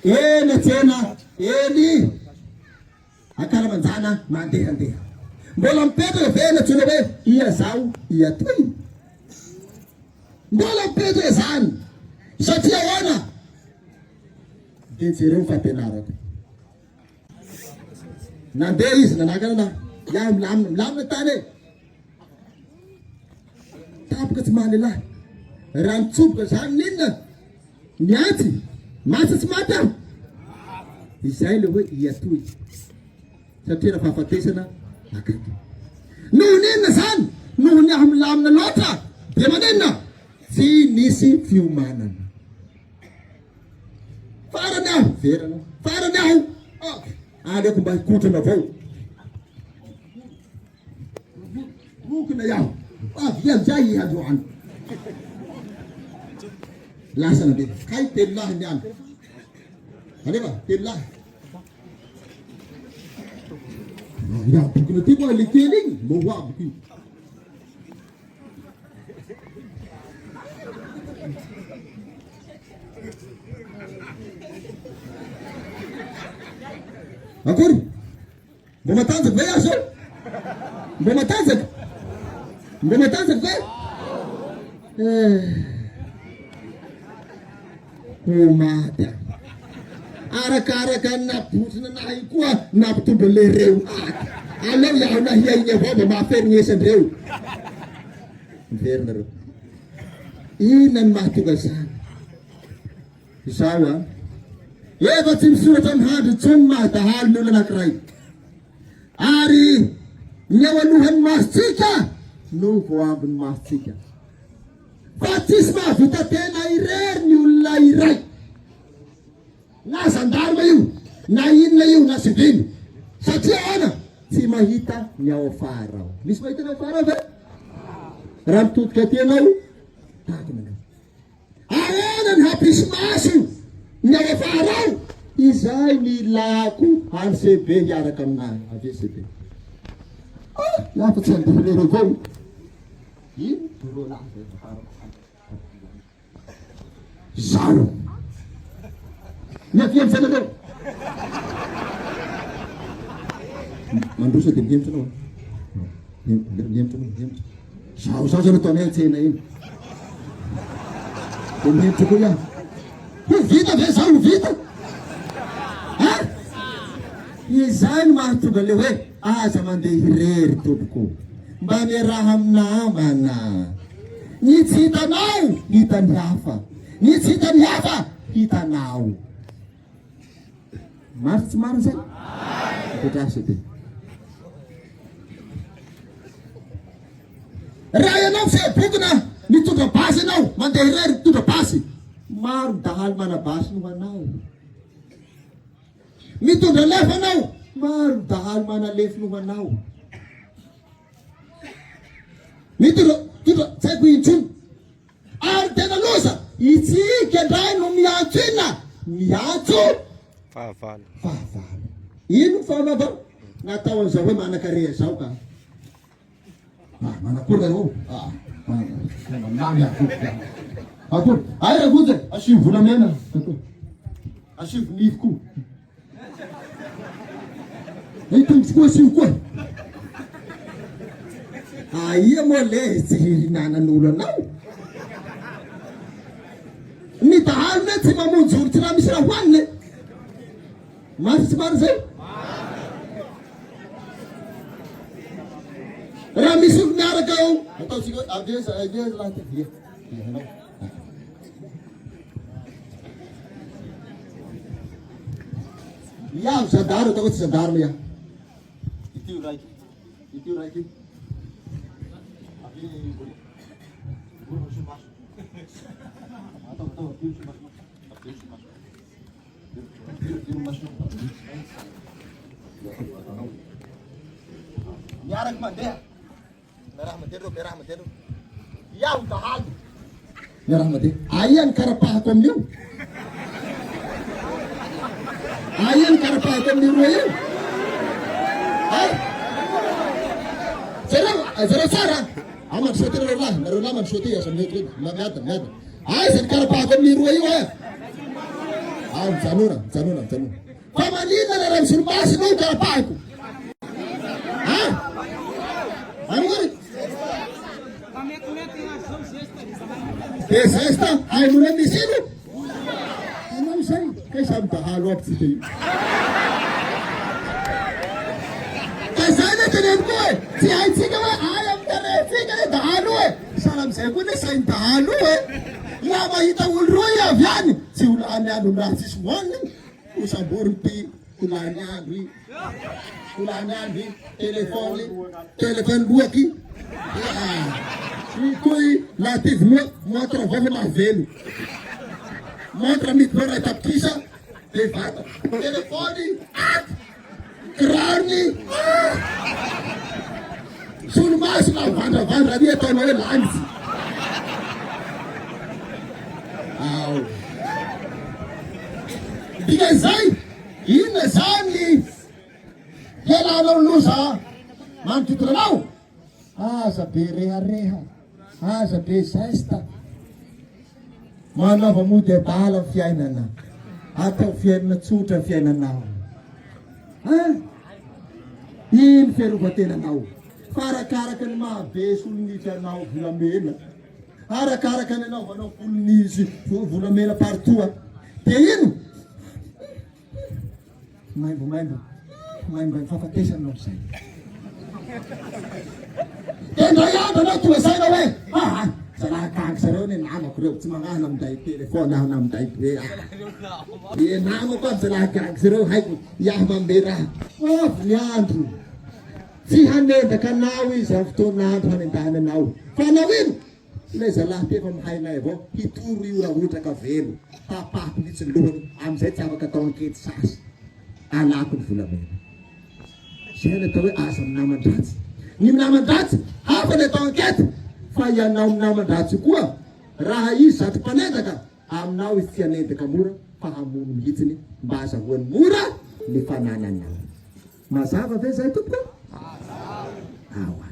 eny Tena eny akaramanjana mandehandeha mbola mipetraka ve natsona hoe ia zao ia toy mbola mipetraka zany satria ahoana de jereo fampianarako nandeha izy nanakana iaho milamina tany tapoka tsy mahalehilahy raha mitsoboka zany ninona miantsy masa tsy maty aho izay le hoe iatoy satria raha fahafatesana akaiky noho ninona zany noho ny aho milamina loatra de manenina tsy nisy fiomanana farany aho verana farany aho aleko mba hikotrana avao bokina iaho avy amizay iandroany lasa nandeha kay telo lahy niany anefa telo lahy ia bokina ty koa le kely igny mbo ho aboko iny akory mbo matanjaka ve azo mbo matanjaka mbo matanjaka ve ho maty arakaraka nabotrina nahy koa nampitombo le reo aleo iaho nahia igny avao mba mahaferinesandreo miverina reo ina ny mahatonga zany zao efa tsy misoratra mihandry tsony mahadahaly ny olo anankiray ary ny ao alohan'ny masotsika no vo ambiny masotsika fa tsisy mahavita tena irery ny olona iray na zandarma io na inona io na sivily satria ana tsy mahita ny ao afara ao misy mahita ny ao afara ao ve raha mitodika ty anao takonanao ahoana ny hampisy maso ny ao afara ao izay ny ilako any CB hiaraka aminahy ave CB lafa tsy andehalero avao ino toro lahy zaro miafiamy sanareo mandrosa de miemtranao miemtranao zao zany ataonay an-tsena iny de miemtra koa iaho ho vita ve zao ho vita izany mahatonga le hoe aza mandeha irery tompoko mba miaraha aminamana ny tsy hitanao hitany hafa ny tsy hitany hafa hitanao maro tsy maro zay petrasa be raha ianao se bokina mitondra basy anao mandeha irery mitondra basy maro dahaly mana basy no anao mitondra lefa anao maro dahaly mana lefy no anao mitondra tsaiko intsony ary tena loza itsika ndray no miantso ina miantso fahavalo ino fahavalo natao an'izao hoe manakarea zao ka manakory avao mamy akory ay ragoja asivo volamena asivo nify koa tongotsy koa asivo koa aia moa le tsy hihinanan'olo anao ny dahalone tsy mamonjory tsy raha misy raha hoanine masy tsy maro zay raha misy olo miaraka ao ataotsika aveza laha ty iaho zadaro atao hoe tsy zadaro iaho itio raiky miaraky mandeha miaraha mandeha iaho dahaly miaraha mandeha aia ny karapahako amin'io aia ny karapahako amin'ny roa io zareo tsara amandisoty nareo lahy mandisoty asa miady miada ay zany karapahako amin'ny roa io Mijanona. Fa maninona raha misolomasy no karapahiko. Amore. Zesta, hainona misy ino? Anao izay, kay samy dahalo aby tsika io. Ka zay ny teneniko hoe, tsy haitsika hoe ay amin'ny tarehintsika hoe dahalo e. Sahala amizay koa ne sainy dahalo e. La mahita olo roa avy any, tsy olany andro raha tsisy moaniny. Osamboriny ty kolany andro i. Kolany andro i, telefony loaky. Koy la tivy montre vava mavelo. Montre midibora tapikisa, de vata. Telefony, kirarony. Solomaso la vandravandra ry ataonao hoe lanitsy. Dika zay, inona zany hialanao loza manototranao? Aza be rehareha, aza be zesta. Manaova mody adala ny fiainana, atao fiainana tsotra ny fiainanao. Ino fiarovatenanao? Farakaraka ny mahabe solonitsy anao volamena, arakaraka ny anaovanao polonitsy volamena partout. De ino? Maimbo ny fahafatesanao zay. Tendra iandro anao tonga saina hoe zalahakahaka zareo ny namako reo tsy magnahana aminday telefony ahana aminday be. E namako aby zalahakahaka zareo haiko iaho mambe raha. Avy andro tsy hanendaka anao izy amin'ny fotoan'andro hanendahana anao. Fa anao ino? Le zalahy tefa mahainay avao hitoro io raha otraka velo. Tapahako mihitsy ny lohany amizay tsy afaka atao ankety sasy. Alako ny volamena. Zay ny atao hoe asa amin'ny naman-dratsy. Ny naman-dratsy hafa ny atao ankety. Fa ianao amin'ny naman-dratsy koa raha izy zato mpanendaka aminao izy tsy hanendaka mora fa hamono mihitsiny mba azahoany mora ny fanananao. Mazava ve zay tompoko? Mazava.